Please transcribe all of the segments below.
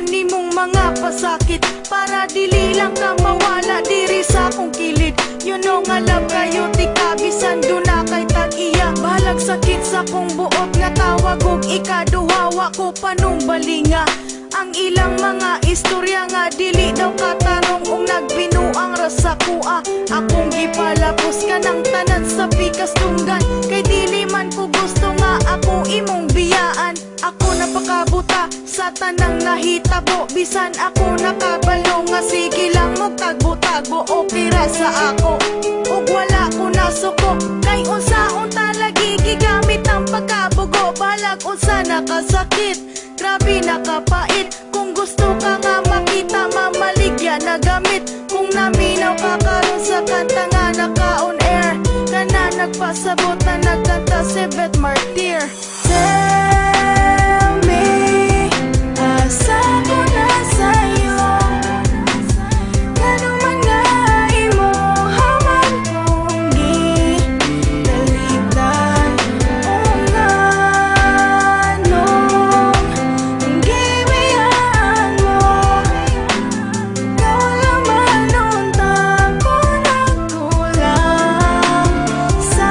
nimong mga pasakit, para dili lang ka mawala diri sa akong kilid. You know nga love kayo tika bisan do na kay tag-iya. Balag sakit sa kong buot nga tawag og ikaduhawa ko panumbalinga. Ang ilang mga istorya nga dili daw katarong ung nagbinuang rasa kuha. Akong gipalapos ka ng tanan sa pikas tunggan, kay dili man ko gusto nga ako imong biyaan. Ako napakabuta sa tanang nahitabo, bisan ako nakabalo nga sige lang mo tagbo-tagbo. Okay ra sa ako ug wala ko nasuko, kay unsaon talagi gigamit ang pagkabugo. Balag unsa nakasakit, grabe nakapait. Kung gusto ka nga makita, mamaligya na gamit. Kung naminaw ka karon sa kanta nga naka-on air, kana nagpasabot na nagkanta si Beth Martir. Tell me, asa ko na sa'yo, kano man nga imo haman kong gidalitan. O nga nung gibiyaan mo, ikaw laman unta ko nagkulang sa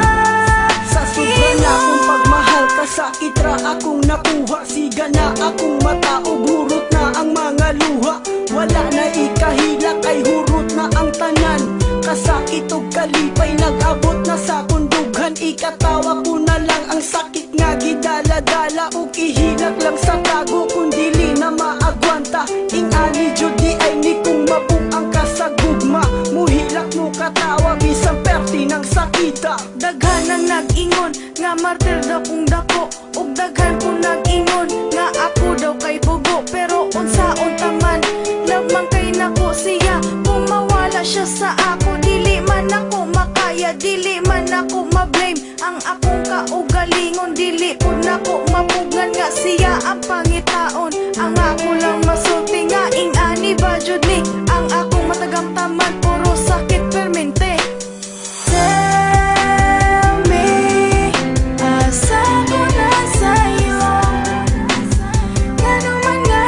sobrang akong pagmahal ka sa itra akong nakuha. Siga na akong mata ug hurot na ang mga luha. Wala na ikahilak ay hurot na ang tanan. Kasakit ug kalipay nag-abot na sa kundughan. Ikatawa ko na lang ang sakit nga gidala-dala ug ihilak lang sa tago kung dili na maagwanta. Ing-ani jud di ay ni kung mabuang ka sa gugma. Muhilak mo katawa bisan perti ng sakita. daghan ang nag-ingon nga martir daw kung dako, ug daghan ko nag-ingon nga ako daw kay bugo. Pero unsaon taman, love man kay nako siya. Kung mawala siya sa ako, dili man ako makaya, dili man ako ma-blame. Ang akong kaugalingon, dili po nako mapugan nga siya ang pangitaon. Ang ako lang masulti nga ing-ani ba jud ni, ang akong matagamtaman puro sakit permente. Tell me, asa ko na sa'yo, kano man nga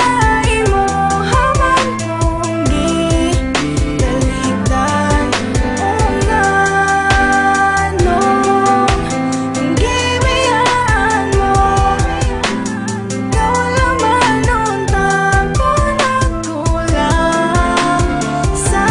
imo haman kong gidalitan. O nga nung gibiyaan mo, ikaw laman unta ko nagkulang sa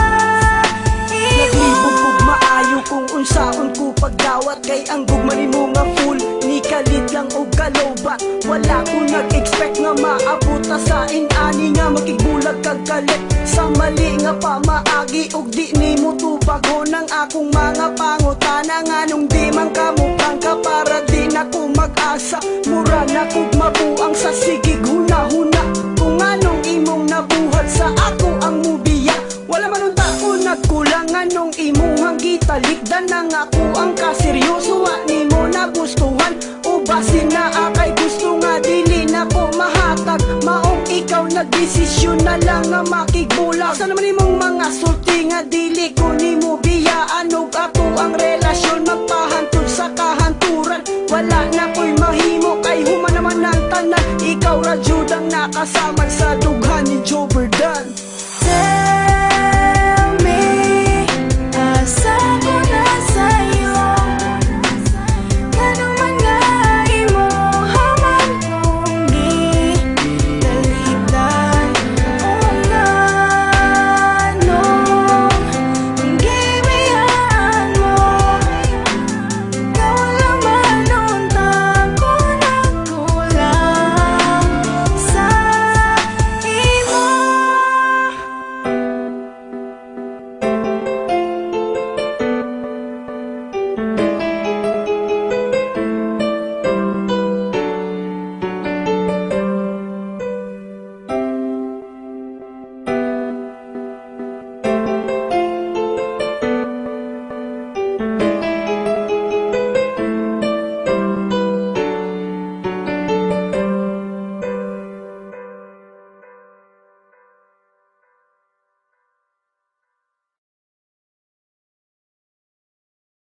Naglibog imo. kog maayo kung unsaon ko pagdawat, kay ang gugma nimo nga full ni kalit lang og kalobat. Wala ko nag-expect nga maabot na sa in-ani nga makigbulag kag kalit. Sa mali nga pamaagi ug di nimo tubago ng akong mga pangutana. Nga nung di man kamukhang ka para di na ko mag-asa. Mura na kog mabuang sa sigig huna-huna. Kung anong imong nabuhat sa ako ang mubiya. Wala man unta ko nagkulang, anong imong gitalikdan nang ako ang kaseryoso. Wa nimo nagustuhan o basin na akay gusto nga dili na ko mahatag. Maong ikaw nagdesisyon na lang nga makigbulag. Sa naman imong mga sulti nga dili ko nimo biyaan ug ato ang relasyon magpahantod sa kahanturan. Wala na ko'y mahimo kay human naman ang tanan. Ikaw ra jud ang nakasaman sa dughan ni Joe Verdan.